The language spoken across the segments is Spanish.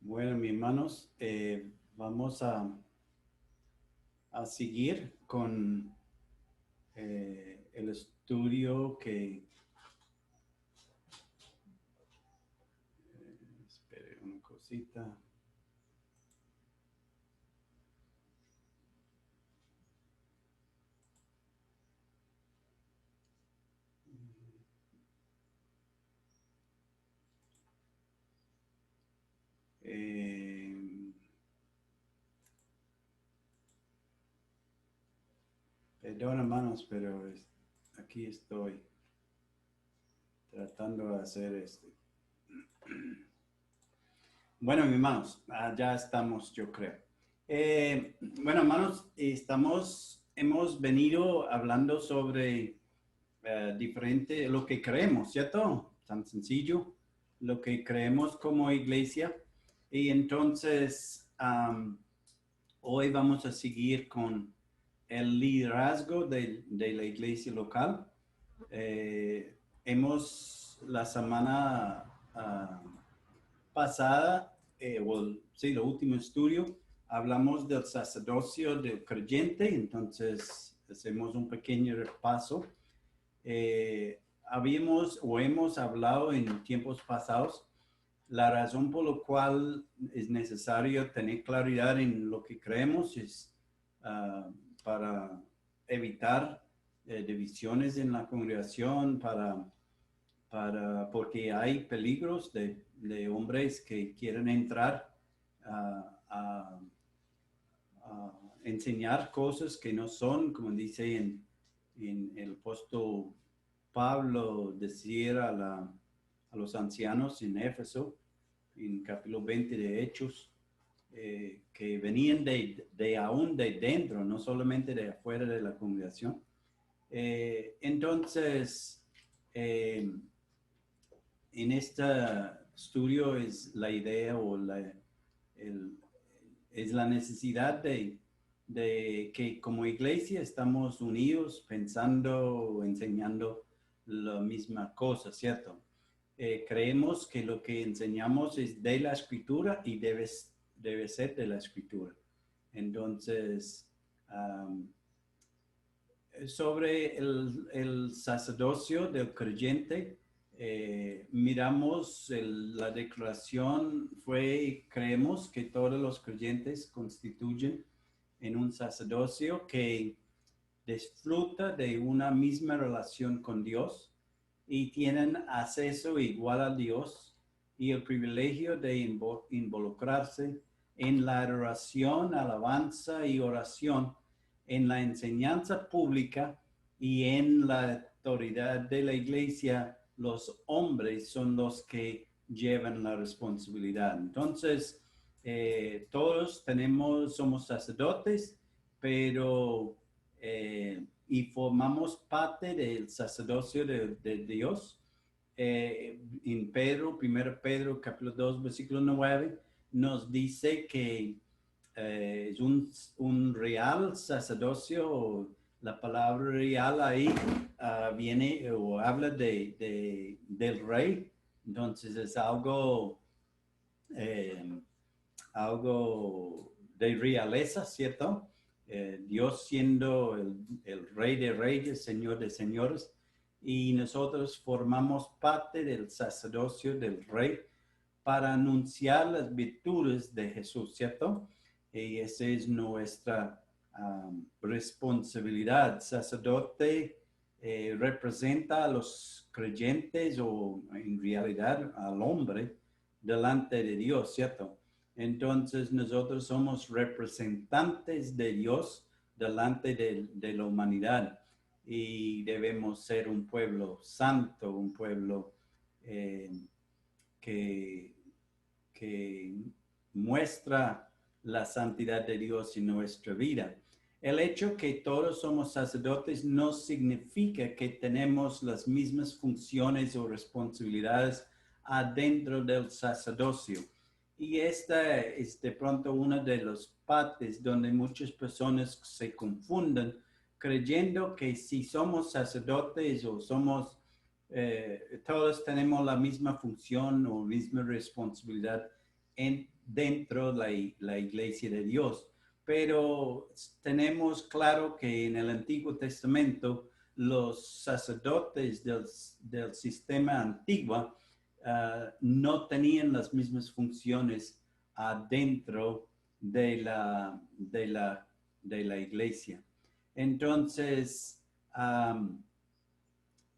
Bueno, mis hermanos, vamos a seguir con el estudio espere una cosita. Eh, Perdón, hermanos, pero aquí estoy tratando de hacer este. Bueno, mis hermanos, ya estamos, yo creo. Bueno, hermanos, hemos venido hablando sobre diferente, lo que creemos, ¿cierto? Tan sencillo, lo que creemos como iglesia. Y entonces, hoy vamos a seguir con el liderazgo de la iglesia local. La semana pasada, sí, el último estudio, hablamos del sacerdocio del creyente, entonces hacemos un pequeño repaso. Hemos hablado en tiempos pasados la razón por la cual es necesario tener claridad en lo que creemos es para evitar divisiones en la congregación, porque hay peligros de hombres que quieren entrar a enseñar cosas que no son, como dice en el apóstol Pablo decía a los ancianos en Éfeso, en capítulo 20 de Hechos, que venían aún de dentro, no solamente de afuera de la congregación. Entonces, en este estudio es la idea es la necesidad de que como iglesia estamos unidos pensando, enseñando la misma cosa, ¿cierto? Creemos que lo que enseñamos es de la escritura y debe ser de la escritura. Entonces, um, sobre el sacerdocio del creyente, miramos la declaración creemos que todos los creyentes constituyen en un sacerdocio que disfruta de una misma relación con Dios y tienen acceso igual a Dios y el privilegio de involucrarse en la adoración, alabanza y oración, en la enseñanza pública y en la autoridad de la iglesia. Los hombres son los que llevan la responsabilidad. Entonces, todos somos sacerdotes, pero y formamos parte del sacerdocio de Dios. En Pedro, 1 Pedro, capítulo 2, versículo 9, nos dice que es un real sacerdocio. La palabra real ahí viene o habla del rey. Entonces es eh, algo de realeza, ¿cierto? Dios siendo el Rey de Reyes, Señor de Señores, y nosotros formamos parte del sacerdocio del Rey para anunciar las virtudes de Jesús, ¿cierto? Y esa es nuestra responsabilidad. Sacerdote representa a los creyentes o en realidad al hombre delante de Dios, ¿cierto? Entonces nosotros somos representantes de Dios delante de la humanidad y debemos ser un pueblo santo, un pueblo eh, que, que muestra la santidad de Dios en nuestra vida. El hecho que todos somos sacerdotes no significa que tenemos las mismas funciones o responsabilidades adentro del sacerdocio. Y esta es de pronto una de las partes donde muchas personas se confunden creyendo que si somos sacerdotes o todos tenemos la misma función o misma responsabilidad dentro de la iglesia de Dios. Pero tenemos claro que en el Antiguo Testamento los sacerdotes del sistema antiguo no tenían las mismas funciones adentro de la iglesia. Entonces,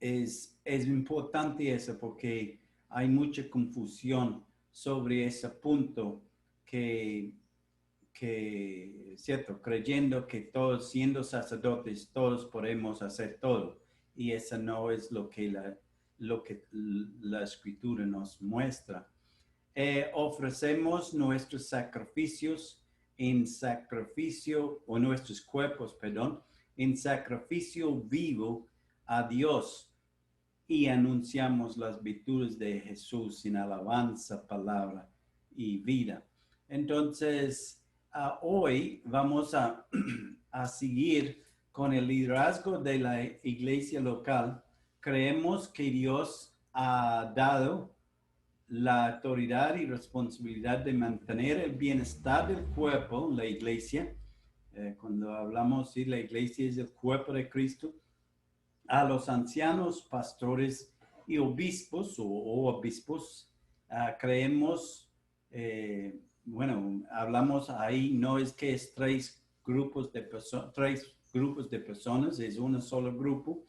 es importante eso porque hay mucha confusión sobre ese punto cierto, creyendo que todos siendo sacerdotes, todos podemos hacer todo. Y eso no es lo que la escritura nos muestra. Ofrecemos nuestros sacrificios o nuestros cuerpos, perdón, en sacrificio vivo a Dios y anunciamos las virtudes de Jesús en alabanza, palabra y vida. Entonces, hoy vamos a seguir con el liderazgo de la iglesia local. Creemos que Dios ha dado la autoridad y responsabilidad de mantener el bienestar del cuerpo, la iglesia. Cuando hablamos de la iglesia es el cuerpo de Cristo, a los ancianos, pastores y obispos o obispos. Creemos, hablamos ahí, no es que es tres grupos de personas, es un solo grupo,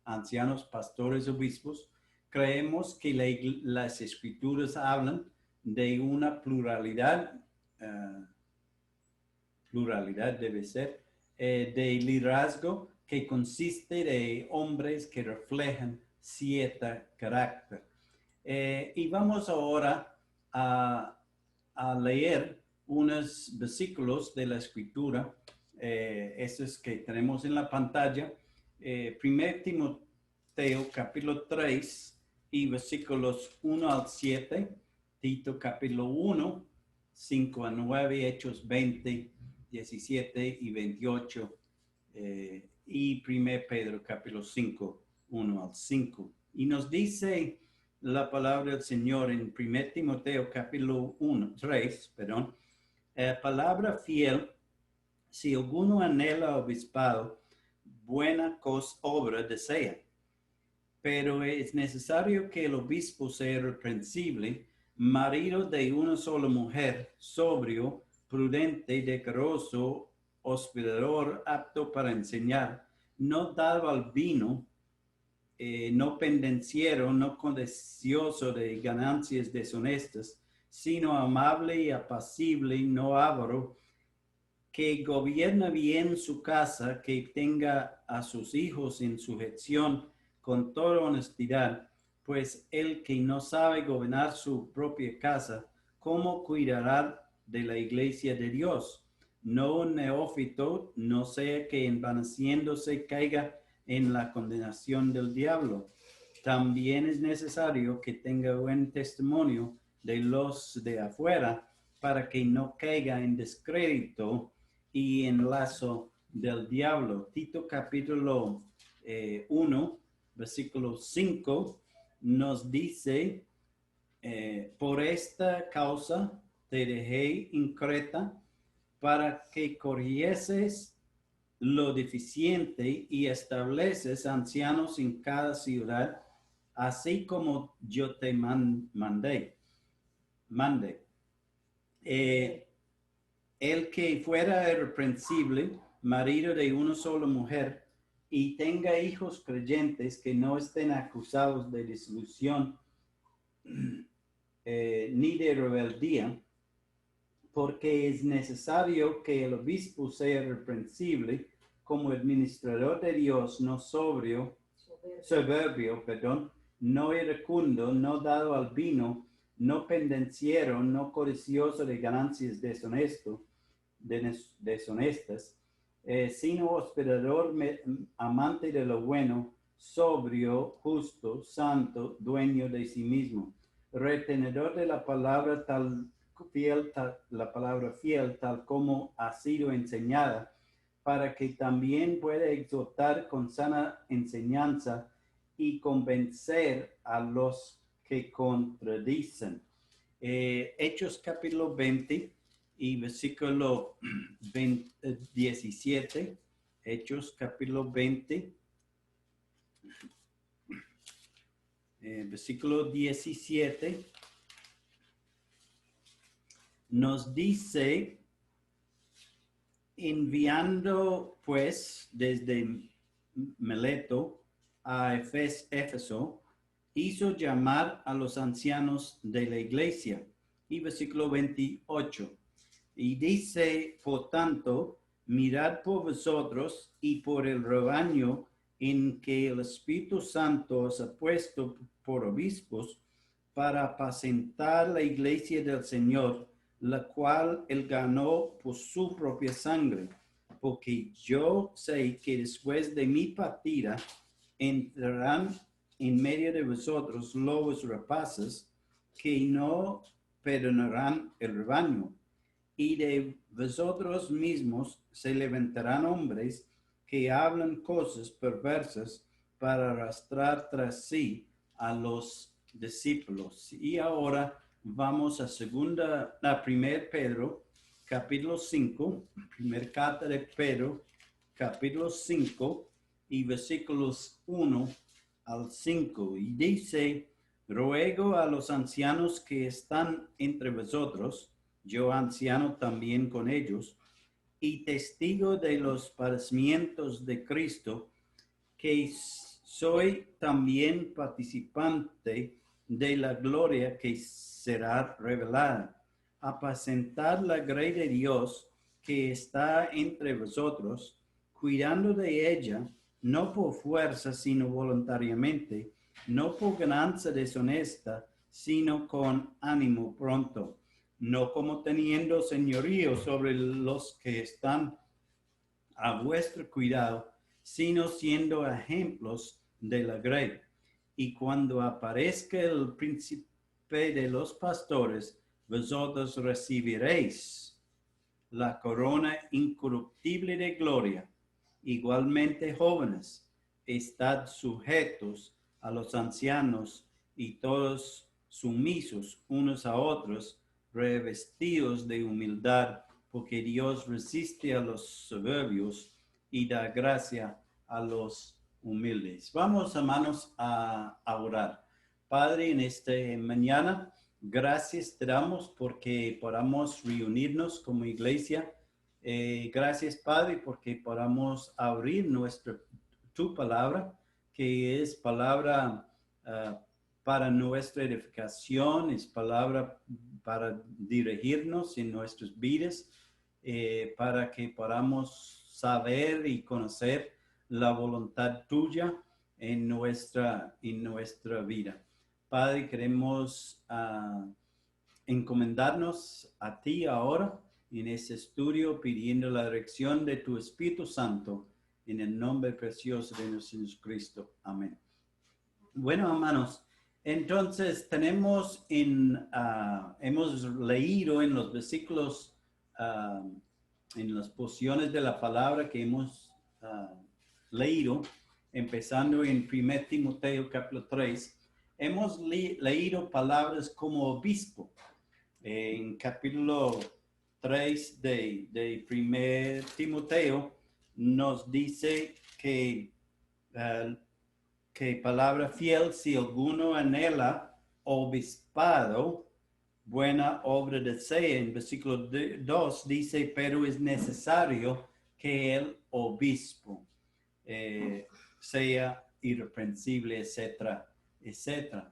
ancianos, pastores, obispos. Creemos que las escrituras hablan de una pluralidad debe ser, de liderazgo que consiste de hombres que reflejan cierto carácter. Y vamos ahora a leer unos versículos de la escritura, esos que tenemos en la pantalla. 1 Timoteo capítulo 3 y versículos 1 al 7, Tito capítulo 1, 5 a 9, Hechos 20, 17 y 28, y 1 Pedro capítulo 5, 1 al 5. Y nos dice la palabra del Señor en 1 Timoteo capítulo 3, palabra fiel, si alguno anhela obispado, buena obra desea. Pero es necesario que el obispo sea irreprensible, marido de una sola mujer, sobrio, prudente, decoroso, hospedador, apto para enseñar, no dado al vino, no pendenciero, no codicioso de ganancias deshonestas, sino amable y apacible, no avaro, que gobierna bien su casa, que tenga a sus hijos en sujeción con toda honestidad, pues el que no sabe gobernar su propia casa, ¿cómo cuidará de la iglesia de Dios? No un neófito, no sea que envaneciéndose caiga en la condenación del diablo. También es necesario que tenga buen testimonio de los de afuera, para que no caiga en descrédito y en lazo del diablo. Tito capítulo 1, versículo 5, nos dice, por esta causa te dejé en Creta, para que corrieses lo deficiente y estableces ancianos en cada ciudad, así como yo te mandé. El que fuera irreprensible, marido de una sola mujer, y tenga hijos creyentes que no estén acusados de disolución ni de rebeldía, porque es necesario que el obispo sea irreprensible como administrador de Dios, no soberbio, no iracundo, no dado al vino, no pendenciero, no codicioso de ganancias deshonestas, sino hospedador, amante de lo bueno, sobrio, justo, santo, dueño de sí mismo, retenedor de la palabra la palabra fiel, tal como ha sido enseñada, para que también pueda exhortar con sana enseñanza y convencer a los que contradicen. Hechos capítulo 20 y versículo 17. Hechos capítulo 20, versículo 17. Nos dice, enviando pues desde Mileto a Éfeso, hizo llamar a los ancianos de la iglesia. Y versículo 28. Y dice, por tanto, mirad por vosotros y por el rebaño en que el Espíritu Santo os ha puesto por obispos para apacentar la iglesia del Señor, la cual él ganó por su propia sangre. Porque yo sé que después de mi partida entrarán en medio de vosotros lobos rapaces que no perdonarán el rebaño. Y de vosotros mismos se levantarán hombres que hablan cosas perversas para arrastrar tras sí a los discípulos. Y ahora vamos a primer Pedro, capítulo 5, primer carta de Pedro, capítulo 5 y versículos 1 al 5. Y dice, ruego a los ancianos que están entre vosotros, yo anciano también con ellos, y testigo de los padecimientos de Cristo, que soy también participante de la gloria que será revelada. Apacentar la grey de Dios que está entre vosotros, cuidando de ella, no por fuerza, sino voluntariamente, no por ganancia deshonesta, sino con ánimo pronto, no como teniendo señorío sobre los que están a vuestro cuidado, sino siendo ejemplos de la grey. Y cuando aparezca el príncipe de los pastores, vosotros recibiréis la corona incorruptible de gloria. Igualmente, jóvenes, estad sujetos a los ancianos y todos sumisos unos a otros, revestidos de humildad, porque Dios resiste a los soberbios y da gracia a los humildes. Vamos, hermanos, a orar. Padre, en esta mañana, gracias te damos porque podamos reunirnos como iglesia. Gracias, Padre, porque podamos abrir tu palabra, que es palabra para nuestra edificación, es palabra para dirigirnos en nuestras vidas, para que podamos saber y conocer la voluntad tuya en nuestra vida. Padre, queremos encomendarnos a ti ahora en este estudio, pidiendo la dirección de tu Espíritu Santo, en el nombre precioso de nuestro Jesucristo. Amén. Bueno, hermanos, entonces hemos leído en los versículos, en las porciones de la palabra que hemos leído, empezando en 1 Timoteo capítulo 3, hemos leído palabras como obispo. En capítulo 3 de 1 Timoteo nos dice que palabra fiel, si alguno anhela obispado, buena obra desea. En versículo 2 dice, pero es necesario que el obispo sea irreprensible, etcétera, etcétera.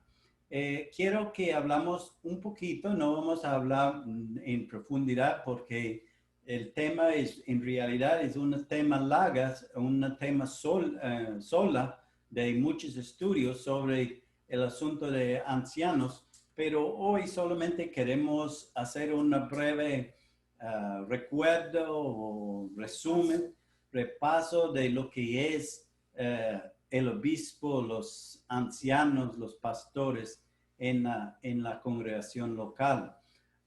Quiero que hablamos un poquito, no vamos a hablar en profundidad porque el tema en realidad es un tema largo, un tema sola de muchos estudios sobre el asunto de ancianos, pero hoy solamente queremos hacer una breve recuerdo o resumen, repaso de lo que es el obispo, los ancianos, los pastores en la congregación local.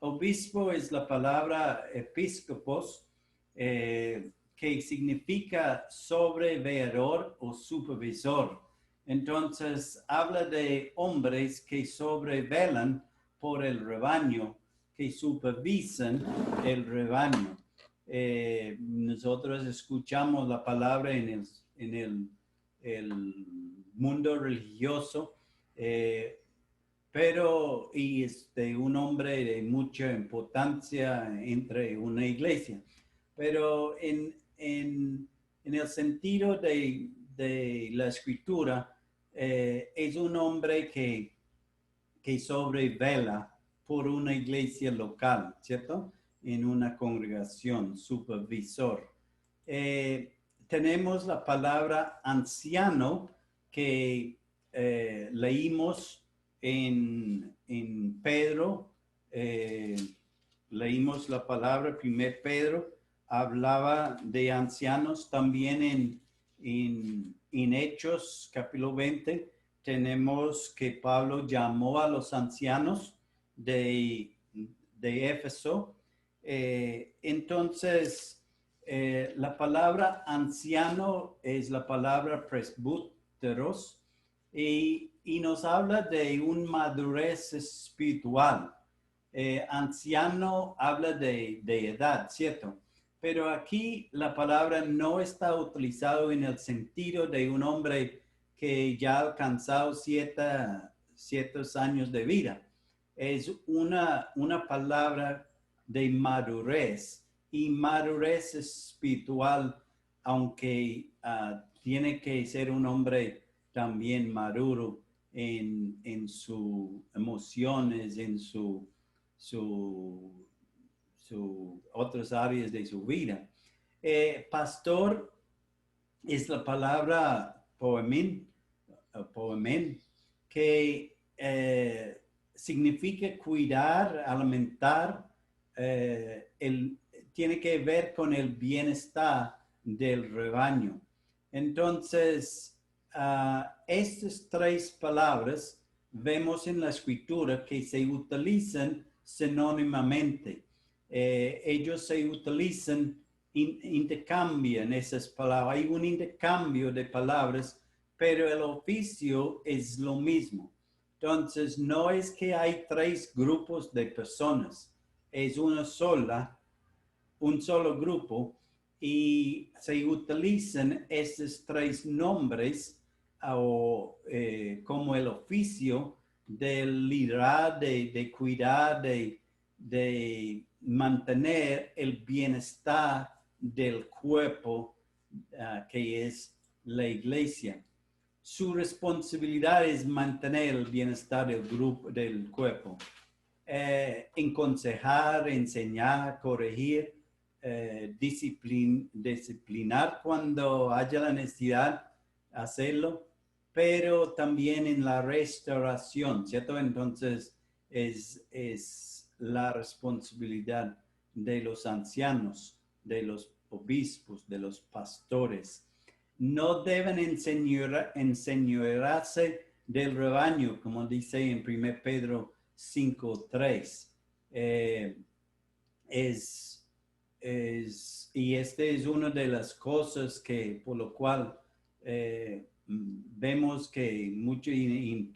Obispo es la palabra episcopos, que significa sobreveedor o supervisor. Entonces, habla de hombres que sobrevelan por el rebaño, que supervisan el rebaño. Nosotros escuchamos la palabra en el mundo religioso, pero y es de un hombre de mucha importancia entre una iglesia. Pero en el sentido de la escritura, es un hombre que sobrevela por una iglesia local, ¿cierto? En una congregación, supervisor. Tenemos la palabra anciano que leímos en Pedro, leímos la palabra 1 Pedro, hablaba de ancianos también en Hechos capítulo 20. Tenemos que Pablo llamó a los ancianos de Éfeso. Entonces, la palabra anciano es la palabra presbúteros y nos habla de una madurez espiritual. Anciano habla de edad, ¿cierto? Pero aquí la palabra no está utilizada en el sentido de un hombre que ya ha alcanzado ciertos años de vida. Es una palabra de madurez, y madurez espiritual, aunque tiene que ser un hombre también maduro en sus emociones, en otras áreas de su vida. Pastor es la palabra poemen, que significa cuidar, alimentar, tiene que ver con el bienestar del rebaño. Entonces, estas tres palabras vemos en la escritura que se utilizan sinónimamente. Ellos se utilizan, intercambian esas palabras. Hay un intercambio de palabras, pero el oficio es lo mismo. Entonces, no es que hay tres grupos de personas, es un solo grupo, y se utilizan esos tres nombres como el oficio del liderar, de cuidar, de mantener el bienestar del cuerpo, que es la iglesia. Su responsabilidad es mantener el bienestar del cuerpo. Aconsejar, enseñar, corregir, disciplinar cuando haya la necesidad, hacerlo, pero también en la restauración, ¿cierto? Entonces es la responsabilidad de los ancianos, de los obispos, de los pastores. No deben enseñorearse del rebaño, como dice en 1 Pedro 5:3. Y esta es una de las cosas por lo cual vemos que mucho en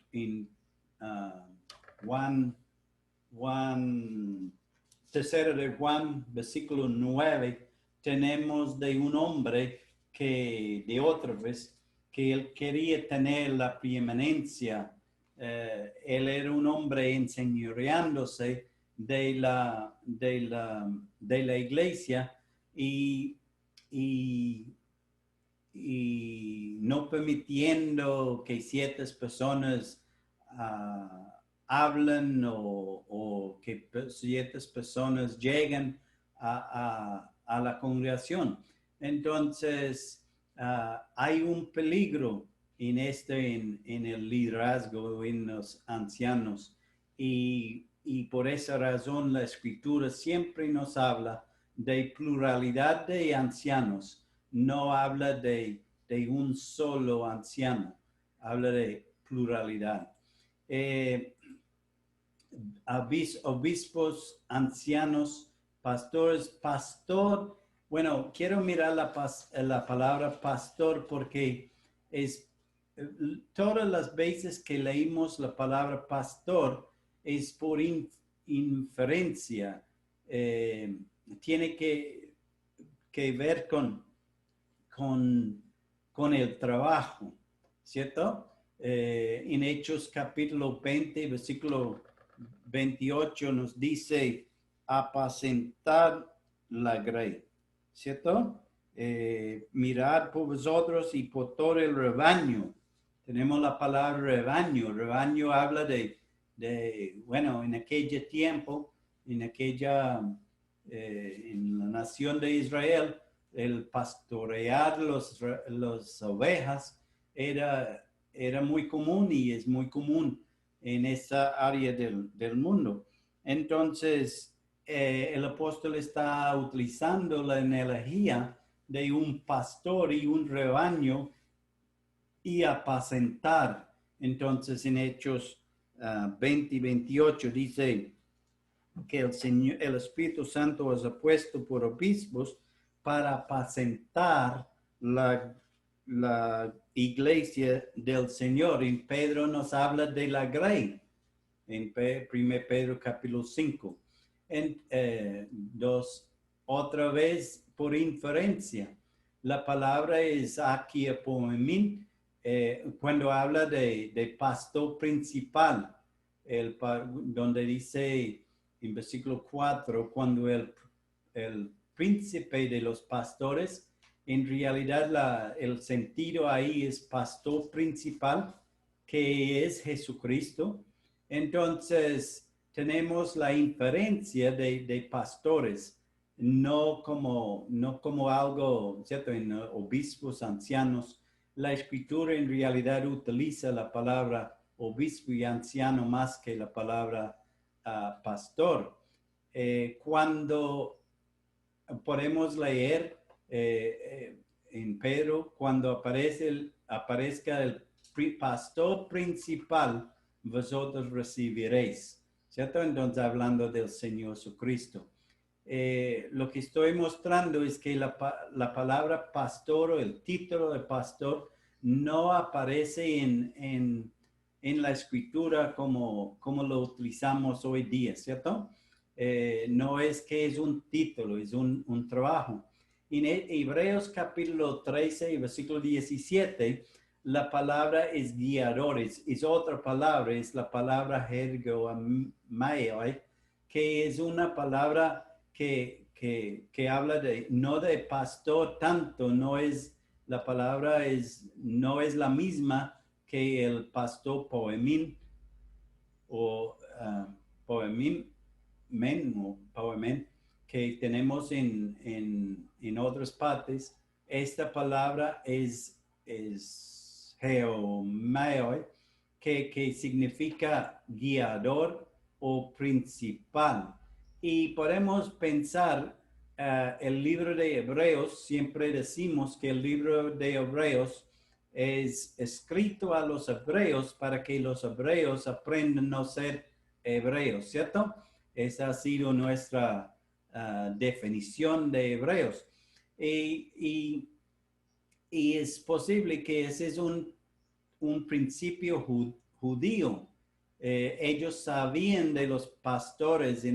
tercero de Juan, versículo 9, tenemos de un hombre de otra vez, que él quería tener la preeminencia. Él era un hombre enseñoreándose de la iglesia y no permitiendo que ciertas personas hablen o que ciertas personas lleguen a la congregación. Entonces, hay un peligro en el liderazgo, en los ancianos, y por esa razón la escritura siempre nos habla de pluralidad de ancianos. No habla de un solo anciano, habla de pluralidad. Obispos, ancianos, pastores, pastor. Bueno, quiero mirar la palabra pastor porque todas las veces que leímos la palabra pastor es por inferencia, tiene que ver con el trabajo, ¿cierto? En Hechos capítulo 20, versículo 28 nos dice apacentar la grey, ¿cierto? Mirad por vosotros y por todo el rebaño. Tenemos la palabra rebaño. Rebaño habla bueno, en aquel tiempo, en la nación de Israel, el pastorear las ovejas era muy común y es muy común en esa área del mundo. Entonces, el apóstol está utilizando la analogía de un pastor y un rebaño y apacentar. Entonces, en Hechos 20 y 28 dice que el Espíritu Santo os ha puesto por obispos para apacentar la iglesia del Señor. Y Pedro nos habla de la grey en 1 Pedro capítulo 5. Otra vez por inferencia. La palabra es aquí apoemín, cuando habla de pastor principal, donde dice en versículo 4, cuando el príncipe de los pastores, en realidad el sentido ahí es pastor principal, que es Jesucristo. Entonces, tenemos la inferencia de pastores, no como algo, ¿cierto? En obispos, ancianos. La escritura en realidad utiliza la palabra obispo y anciano más que la palabra pastor. Cuando podemos leer en Pedro, cuando aparezca el pastor principal, vosotros recibiréis, ¿cierto? Entonces, hablando del Señor Jesucristo. Lo que estoy mostrando es que la palabra pastor o el título de pastor no aparece en la escritura como lo utilizamos hoy día, ¿cierto? No es que es un título, es un trabajo. En Hebreos capítulo 13, versículo 17, la palabra es guiadores, es otra palabra, es la palabra ergomaio, que es una palabra que habla no de pastor tanto, la palabra no es la misma que el pastor poemín o poemín que tenemos en otras partes. Esta palabra es geomai, que significa guiador o principal. Y podemos pensar, el libro de Hebreos, siempre decimos que el libro de Hebreos es escrito a los hebreos para que los hebreos aprendan a ser hebreos, ¿cierto? Esa ha sido nuestra definición de hebreos. Y es posible que ese es un principio judío. Ellos sabían de los pastores.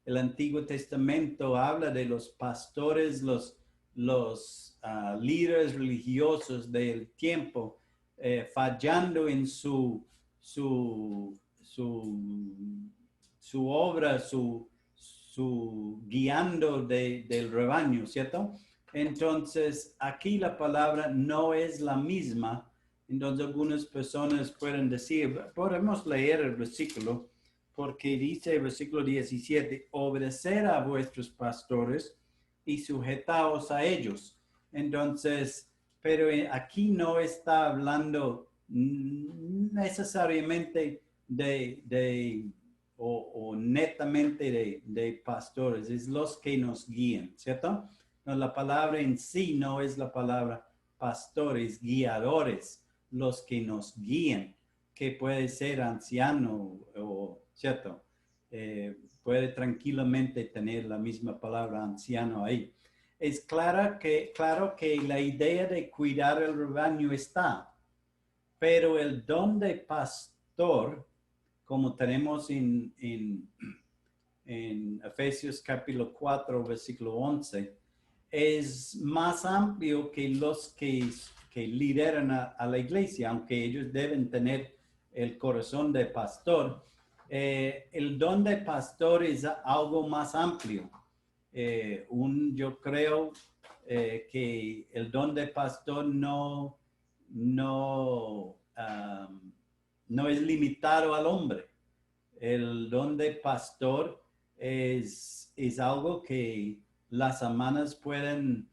El Antiguo Testamento habla de los pastores, los líderes religiosos del tiempo, fallando en su obra, su guiando del rebaño, ¿cierto? Entonces, aquí la palabra no es la misma. Entonces, algunas personas pueden decir, podemos leer el versículo, porque dice el versículo 17, obedecer a vuestros pastores y sujetaos a ellos. Entonces, pero aquí no está hablando necesariamente o netamente de pastores, es los que nos guían, ¿cierto? No, la palabra en sí no es la palabra pastores, guiadores, los que nos guían, que puede ser anciano o, ¿cierto? Puede tranquilamente tener la misma palabra anciano ahí. Es claro que la idea de cuidar el rebaño está, pero el don de pastor, como tenemos en Efesios capítulo 4, versículo 11, es más amplio que los que lideran a la iglesia, aunque ellos deben tener el corazón de pastor. El don de pastor es algo más amplio. Yo creo que el don de pastor no es limitado al hombre. El don de pastor es algo que las hermanas pueden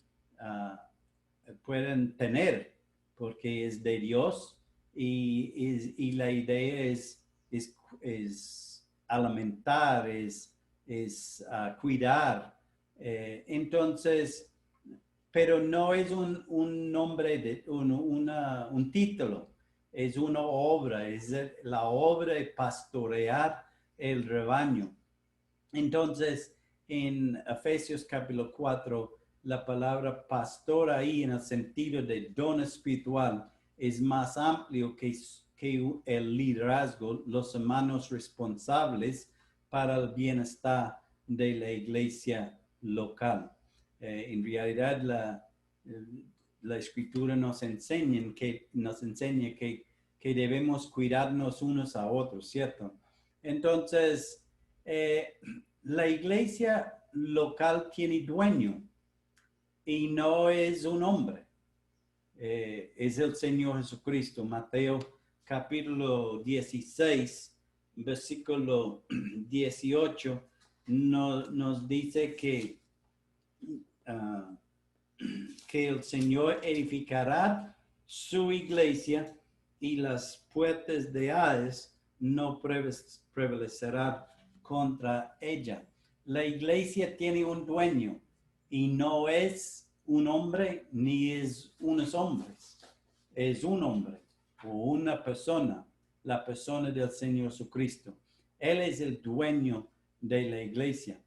tener porque es de Dios y la idea es alimentar, es cuidar. Entonces, pero no es un nombre, un título, es una obra, es la obra de pastorear el rebaño. Entonces, en Efesios capítulo 4, la palabra pastor ahí en el sentido de don espiritual es más amplio que el liderazgo, los hermanos responsables para el bienestar de la iglesia local. En realidad, la escritura nos enseña que debemos cuidarnos unos a otros, ¿cierto? Entonces, la iglesia local tiene dueño y no es un hombre, es el Señor Jesucristo. Mateo capítulo 16, versículo 18, nos dice que el Señor edificará su iglesia y las puertas de Hades no prevalecerán contra ella. La iglesia tiene un dueño y no es un hombre ni es unos hombres. Es un hombre o una persona, la persona del Señor Jesucristo. Él es el dueño de la iglesia.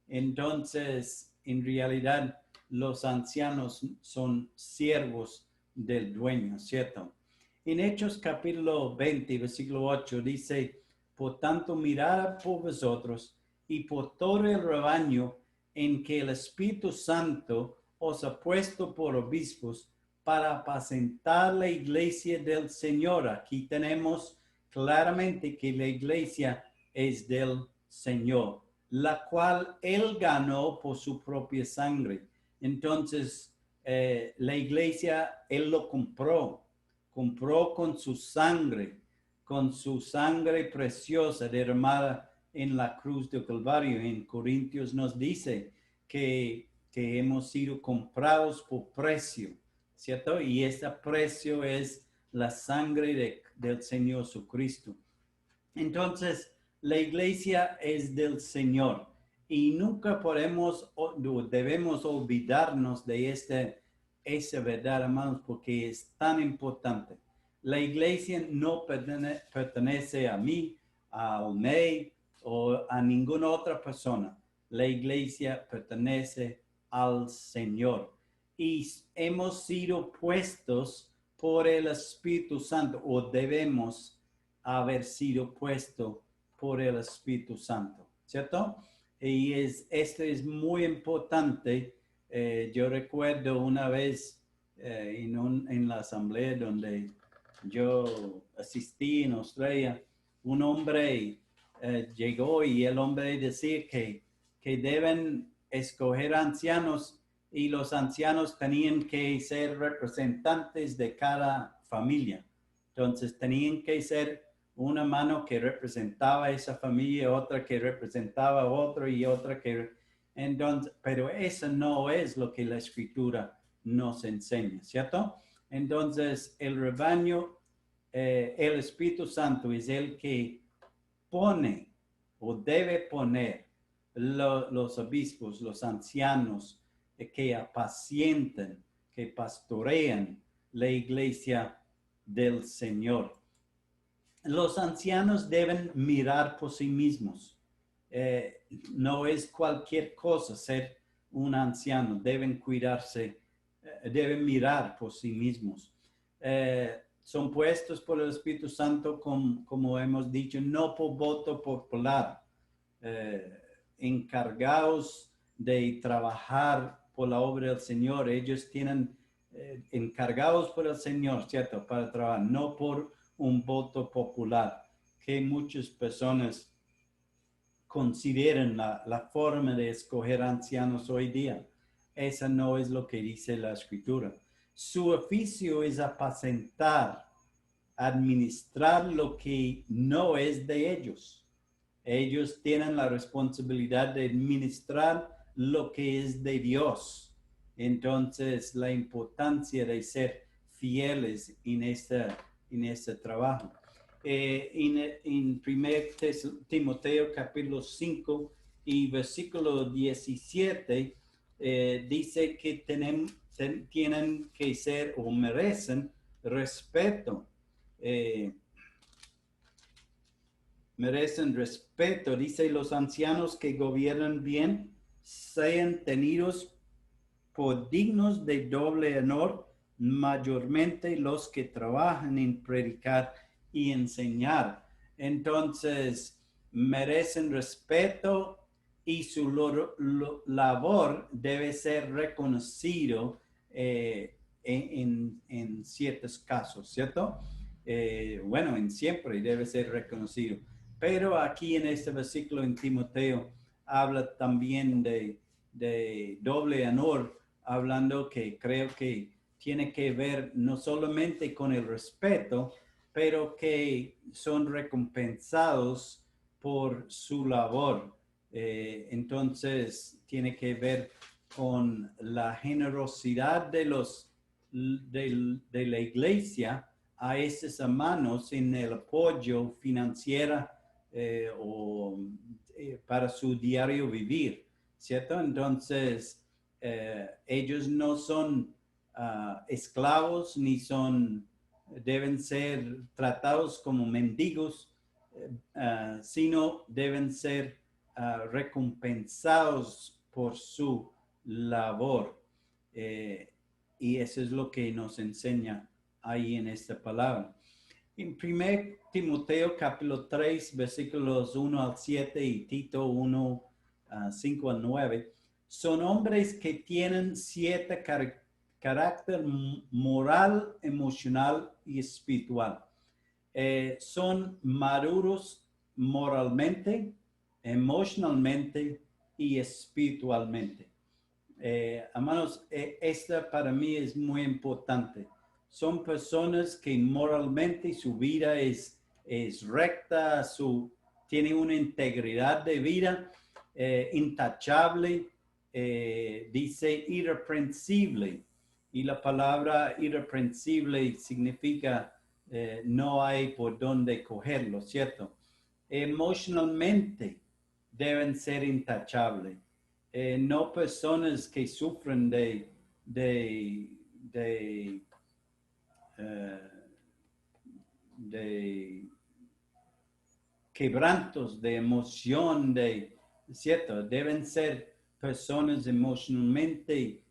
Entonces, en realidad, los ancianos son siervos del dueño, ¿cierto? En Hechos capítulo 20, versículo 8 dice, por tanto, mirad por vosotros y por todo el rebaño en que el Espíritu Santo os ha puesto por obispos para apacentar la iglesia del Señor. Aquí tenemos claramente que la iglesia es del Señor, la cual Él ganó por su propia sangre. Entonces, la iglesia, Él lo compró con su sangre preciosa derramada en la cruz del Calvario. En Corintios nos dice que hemos sido comprados por precio, ¿cierto? Y ese precio es la sangre del Señor Jesucristo. Entonces, la iglesia es del Señor y nunca debemos olvidarnos de esa verdad, hermanos, porque es tan importante. La iglesia no pertenece a mí, a Omey o a ninguna otra persona. La iglesia pertenece al Señor y hemos sido puestos por el Espíritu Santo, o debemos haber sido puesto por el Espíritu Santo, ¿cierto? Y esto es muy importante. Yo recuerdo una vez en la asamblea donde yo asistí en Australia, un hombre llegó y el hombre decía que deben escoger ancianos y los ancianos tenían que ser representantes de cada familia. Entonces tenían que ser una mano que representaba a esa familia, otra que representaba a otro y otra que... Entonces, pero eso no es lo que la escritura nos enseña, ¿cierto? Entonces, el rebaño, el Espíritu Santo es el que pone o debe poner los obispos, los ancianos que apacientan, que pastorean la iglesia del Señor. Los ancianos deben mirar por sí mismos. No es cualquier cosa ser un anciano. Deben cuidarse, deben mirar por sí mismos. son puestos por el Espíritu Santo, como hemos dicho, no por voto popular, encargados de trabajar por la obra del Señor. Ellos tienen encargados por el Señor, ¿cierto? Para trabajar, no por un voto popular, que muchas personas consideren la forma de escoger ancianos hoy día. Esa no es lo que dice la Escritura. Su oficio es apacentar, administrar lo que no es de ellos. Ellos tienen la responsabilidad de administrar lo que es de Dios. Entonces, la importancia de ser fieles en este trabajo. En 1 Timoteo capítulo 5 y versículo 17, dice que tienen que ser o merecen respeto. Merecen respeto. Dice, los ancianos que gobiernan bien sean tenidos por dignos de doble honor, mayormente los que trabajan en predicar y enseñar. Entonces, merecen respeto y su labor debe ser reconocido en ciertos casos, ¿cierto? Bueno, en siempre debe ser reconocido. Pero aquí en este versículo en Timoteo habla también de doble honor, hablando que creo que tiene que ver no solamente con el respeto, pero que son recompensados por su labor. Entonces, tiene que ver con la generosidad de la iglesia a esos hermanos en el apoyo financiero o para su diario vivir, ¿cierto? Entonces, ellos no son esclavos ni deben ser tratados como mendigos, sino deben ser recompensados por su labor. Y eso es lo que nos enseña ahí en esta palabra. En 1 Timoteo capítulo 3, versículos 1 al 7 y Tito 1, 5 al 9, son hombres que tienen cierto carácter moral, emocional y espiritual. Son maduros moralmente, emocionalmente y espiritualmente. Hermanos, esta para mí es muy importante. Son personas que moralmente su vida es recta, tienen una integridad de vida intachable, dice irreprensible. Y la palabra irreprensible significa no hay por dónde cogerlo, ¿cierto? Emocionalmente deben ser intachables. No personas que sufren de quebrantos de emoción, ¿cierto? Deben ser personas emocionalmente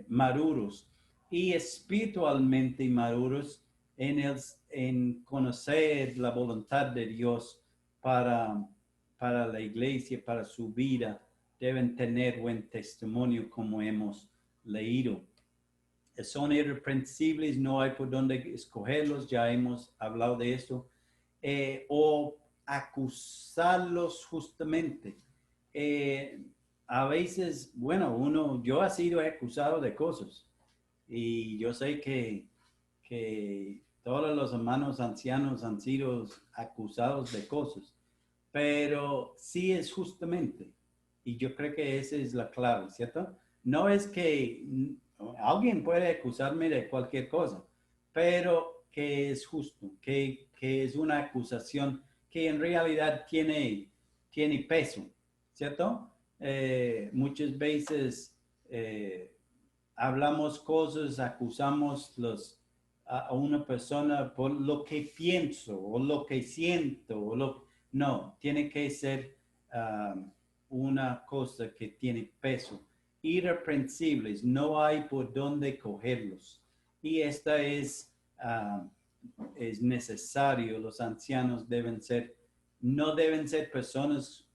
maduros y espiritualmente maduros en conocer la voluntad de Dios para la iglesia, para su vida. Deben tener buen testimonio como hemos leído. Son irreprensibles, no hay por dónde escogerlos, ya hemos hablado de esto. O acusarlos justamente. A veces, bueno, yo he sido acusado de cosas y yo sé que todos los hermanos ancianos han sido acusados de cosas, pero sí es justamente, y yo creo que esa es la clave, ¿cierto? No es que alguien puede acusarme de cualquier cosa, pero que es justo, que es una acusación que en realidad tiene peso, ¿cierto? Muchas veces hablamos cosas, acusamos a una persona por lo que pienso o lo que siento. No, tiene que ser una cosa que tiene peso. Irreprensibles, no hay por dónde cogerlos. Y esta es necesario. Los ancianos no deben ser personas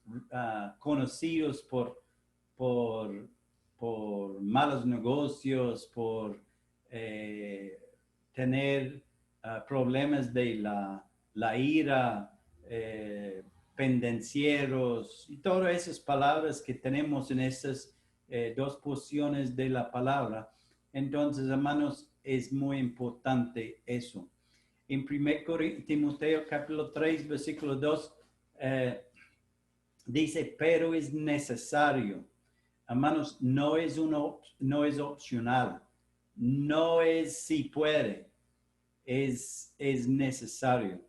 conocidos por, por malos negocios, por eh, tener problemas de la ira, pendencieros y todas esas palabras que tenemos en estas dos porciones de la palabra. Entonces, hermanos, es muy importante eso. En 1 Timoteo capítulo 3, versículo 2, dice, pero es necesario. Hermanos, no es opcional, no es si puede, es necesario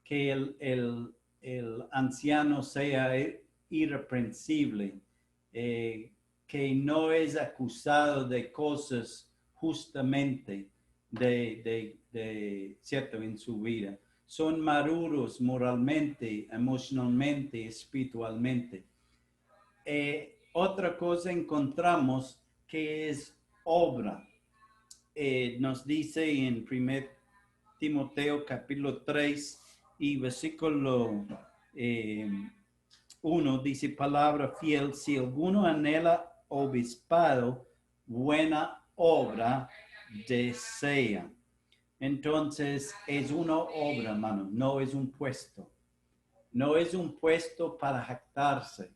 que el anciano sea irreprensible, que no es acusado de cosas justamente cierto, en su vida. Son maduros moralmente, emocionalmente, espiritualmente. Otra cosa encontramos que es obra. Nos dice en 1 Timoteo capítulo 3 y versículo 1, dice palabra fiel, si alguno anhela obispado, buena obra desea. Entonces es una obra, hermano, no es un puesto. No es un puesto para jactarse.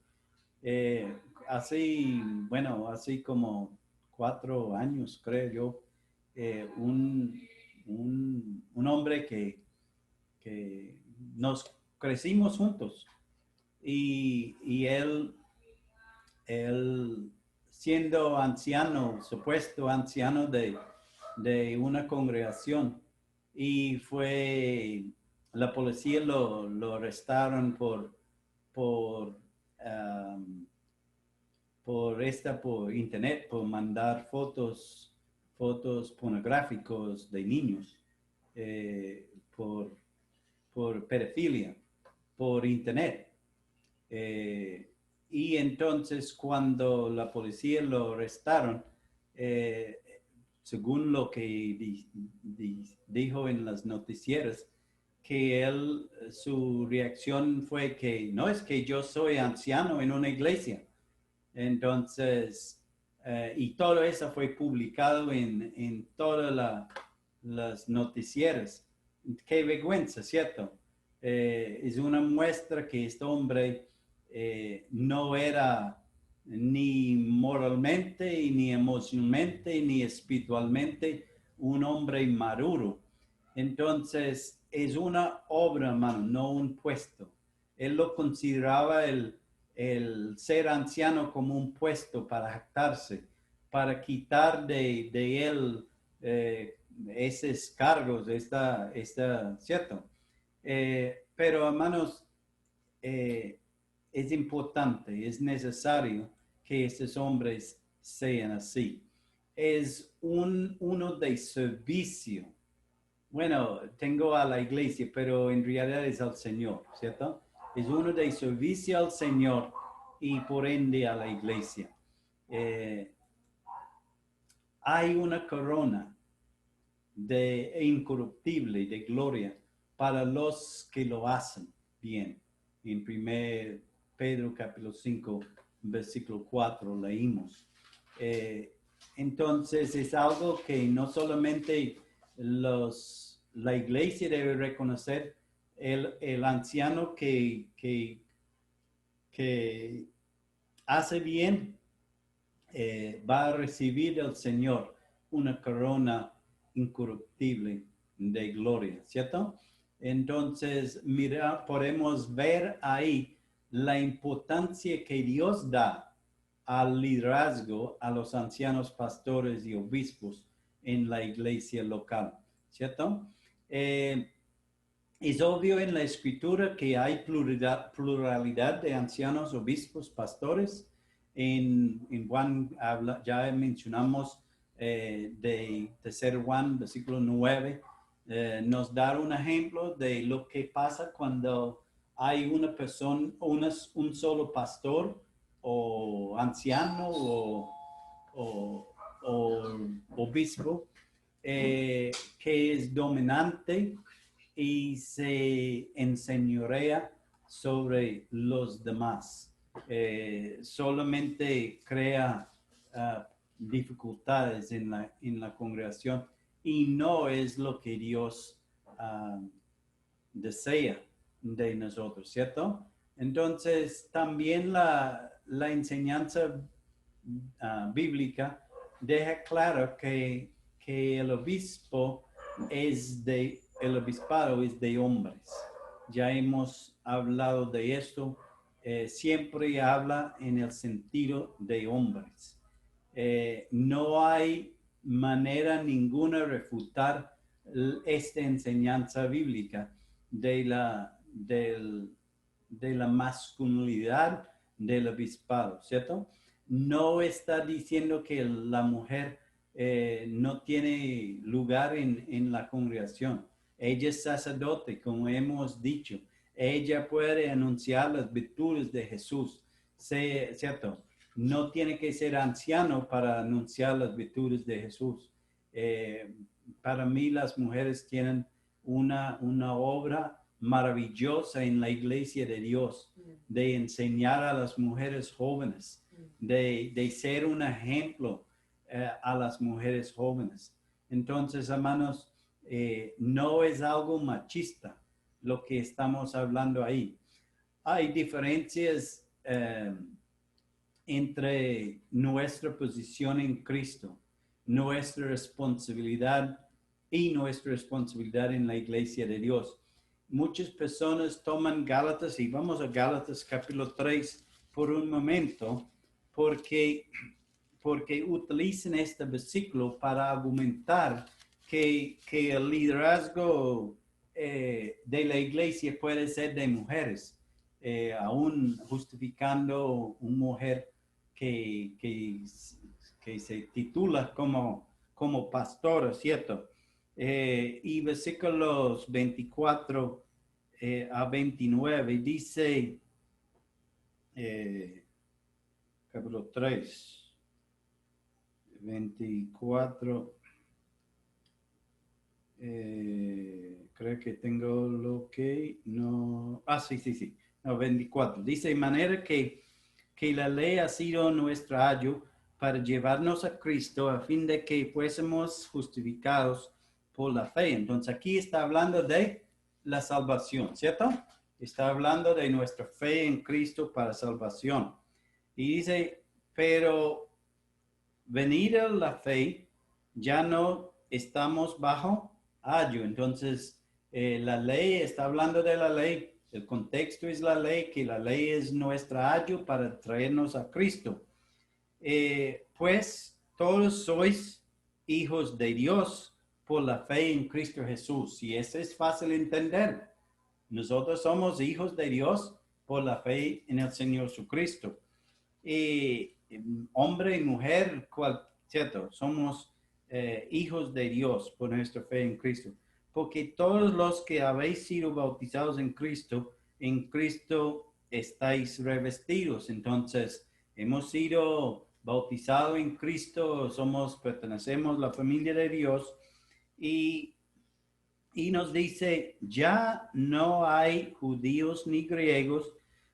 Así como 4 años, creo yo, un hombre que nos crecimos juntos y él siendo anciano, supuesto anciano de una congregación y la policía lo arrestaron por um, por internet, por mandar fotos pornográficos de niños, eh, por, por pedofilia, por internet. Y entonces cuando la policía lo arrestaron, según lo que dijo en las noticieras, que su reacción fue que no es que yo soy anciano en una iglesia. Entonces, y todo eso fue publicado en todas las noticieras. Qué vergüenza, ¿cierto? Es una muestra que este hombre no era ni moralmente, ni emocionalmente, ni espiritualmente un hombre maduro. Entonces, es una obra, hermano, no un puesto. Él lo consideraba el ser anciano como un puesto para jactarse, para quitar de él esos cargos, ¿cierto? Pero hermanos, es importante, es necesario que estos hombres sean así. Es uno de servicio. Bueno, tengo a la iglesia, pero en realidad es al Señor, ¿cierto? Es uno de servicio al Señor y por ende a la iglesia. Hay una corona de incorruptible, de gloria, para los que lo hacen bien. En 1 Pedro capítulo 5, versículo 4 leímos. Entonces es algo que no solamente la iglesia debe reconocer, el anciano que hace bien va a recibir del Señor una corona incorruptible de gloria, ¿cierto? Entonces, mira, podemos ver ahí la importancia que Dios da al liderazgo, a los ancianos pastores y obispos en la iglesia local, ¿cierto? Es obvio en la escritura que hay pluralidad de ancianos, obispos, pastores. En Juan ya mencionamos de 3 Juan, versículo 9, nos da un ejemplo de lo que pasa cuando hay una persona, un solo pastor o anciano o obispo que es dominante y se enseñorea sobre los demás. Solamente crea dificultades en la congregación y no es lo que Dios desea de nosotros, ¿cierto? Entonces, también la enseñanza bíblica deja claro que el obispo el obispado es de hombres. Ya hemos hablado de esto. Siempre habla en el sentido de hombres. No hay manera ninguna de refutar esta enseñanza bíblica de la masculinidad del obispado, ¿cierto? No está diciendo que la mujer no tiene lugar en la congregación. Ella es sacerdote, como hemos dicho. Ella puede anunciar las virtudes de Jesús, ¿cierto? No tiene que ser anciano para anunciar las virtudes de Jesús. Para mí las mujeres tienen una obra maravillosa en la iglesia de Dios, de enseñar a las mujeres jóvenes, de ser un ejemplo a las mujeres jóvenes. Entonces, hermanos, no es algo machista lo que estamos hablando ahí. Hay diferencias entre nuestra posición en Cristo, nuestra responsabilidad y nuestra responsabilidad en la iglesia de Dios. Muchas personas toman Gálatas, y vamos a Gálatas capítulo 3 por un momento, porque utilizan este versículo para argumentar que el liderazgo de la iglesia puede ser de mujeres, aún justificando una mujer que se titula como pastora, ¿cierto? Y versículos 24 a 29 dice, capítulo 3, 24, creo que tengo lo que no, sí, no, 24, dice, de manera que la ley ha sido nuestro ayo para llevarnos a Cristo a fin de que fuésemos justificados por la fe. Entonces aquí está hablando de la salvación, ¿cierto? Está hablando de nuestra fe en Cristo para salvación. Y dice, pero venida la fe, ya no estamos bajo ayo. Entonces, la ley está hablando de la ley. El contexto es la ley, que la ley es nuestra ayo para traernos a Cristo. Pues todos sois hijos de Dios por la fe en Cristo Jesús. Y eso es fácil de entender. Nosotros somos hijos de Dios por la fe en el Señor Jesucristo. Hombre y mujer, ¿cierto? Somos hijos de Dios por nuestra fe en Cristo. Porque todos los que habéis sido bautizados en Cristo estáis revestidos. Entonces, hemos sido bautizados en Cristo, pertenecemos a la familia de Dios y nos dice, ya no hay judíos ni griegos,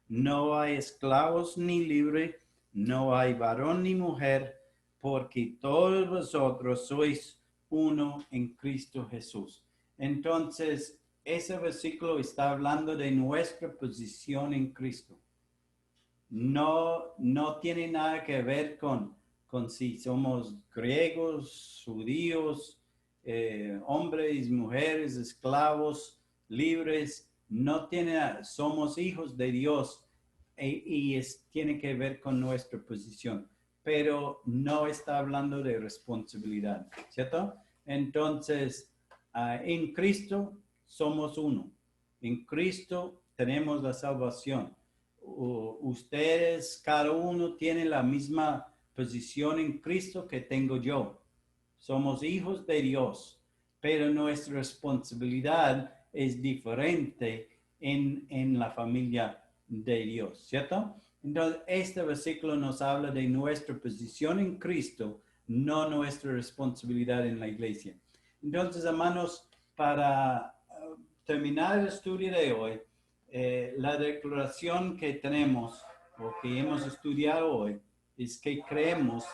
no hay esclavos ni libres, no hay varón ni mujer, porque todos vosotros sois uno en Cristo Jesús. Entonces, ese versículo está hablando de nuestra posición en Cristo. No tiene nada que ver con si somos griegos, judíos, hombres, mujeres, esclavos, libres. No tiene, somos hijos de Dios y tiene que ver con nuestra posición, pero no está hablando de responsabilidad, ¿cierto? Entonces, en Cristo somos uno. En Cristo tenemos la salvación. Ustedes, cada uno tiene la misma posición en Cristo que tengo yo. Somos hijos de Dios, pero nuestra responsabilidad es diferente en la familia de Dios, ¿cierto? Entonces, este versículo nos habla de nuestra posición en Cristo, no nuestra responsabilidad en la iglesia. Entonces, hermanos, para terminar el estudio de hoy, la declaración que tenemos o que hemos estudiado hoy es que creemos,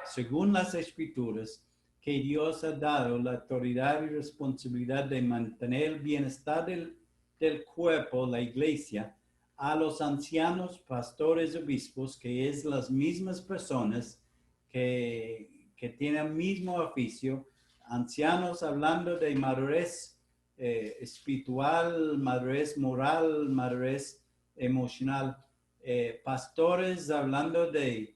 según las Escrituras, que Dios ha dado la autoridad y responsabilidad de mantener el bienestar del cuerpo, la iglesia, a los ancianos, pastores, obispos, que es las mismas personas que tienen el mismo oficio, ancianos hablando de madurez espiritual, madurez moral, madurez emocional, pastores hablando de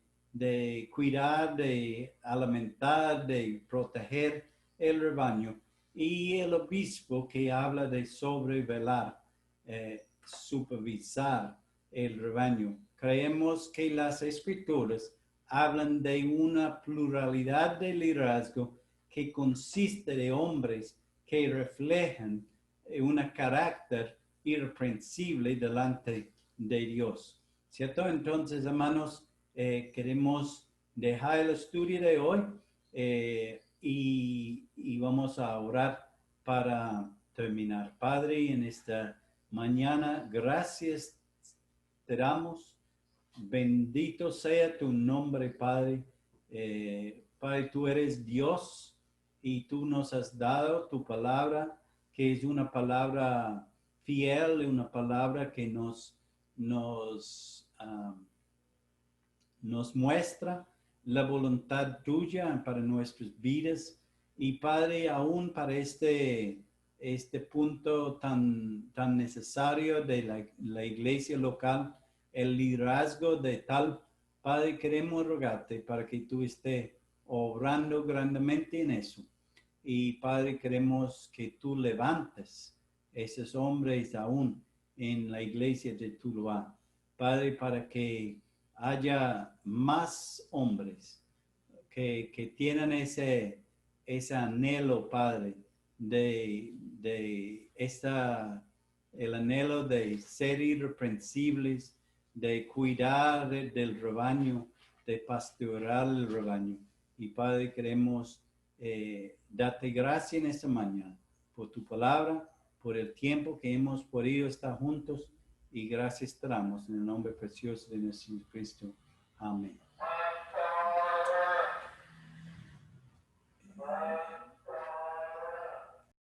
cuidar, de alimentar, de proteger el rebaño, y el obispo que habla de sobrevelar, supervisar el rebaño. Creemos que las escrituras hablan de una pluralidad de liderazgo que consiste de hombres que reflejan un carácter irreprensible delante de Dios. ¿Cierto? Entonces, hermanos, queremos dejar el estudio de hoy y vamos a orar para terminar. Padre, en esta mañana, gracias te damos. Bendito sea tu nombre, Padre. Padre, tú eres Dios y tú nos has dado tu palabra, que es una palabra fiel, una palabra que nos muestra la voluntad tuya para nuestras vidas. Y Padre, aún para este punto tan necesario de la iglesia local, el liderazgo de tal, Padre, queremos rogarte para que tú estés obrando grandemente en eso. Y Padre, queremos que tú levantes esos hombres aún en la iglesia de Tuluá. Padre, para que haya más hombres que tienen ese anhelo, Padre, el anhelo de ser irreprensibles, de cuidar del rebaño, de pastorear el rebaño. Y Padre, queremos darte gracias en esta mañana por tu palabra, por el tiempo que hemos podido estar juntos, y gracias te damos en el nombre precioso de nuestro Cristo. Amén.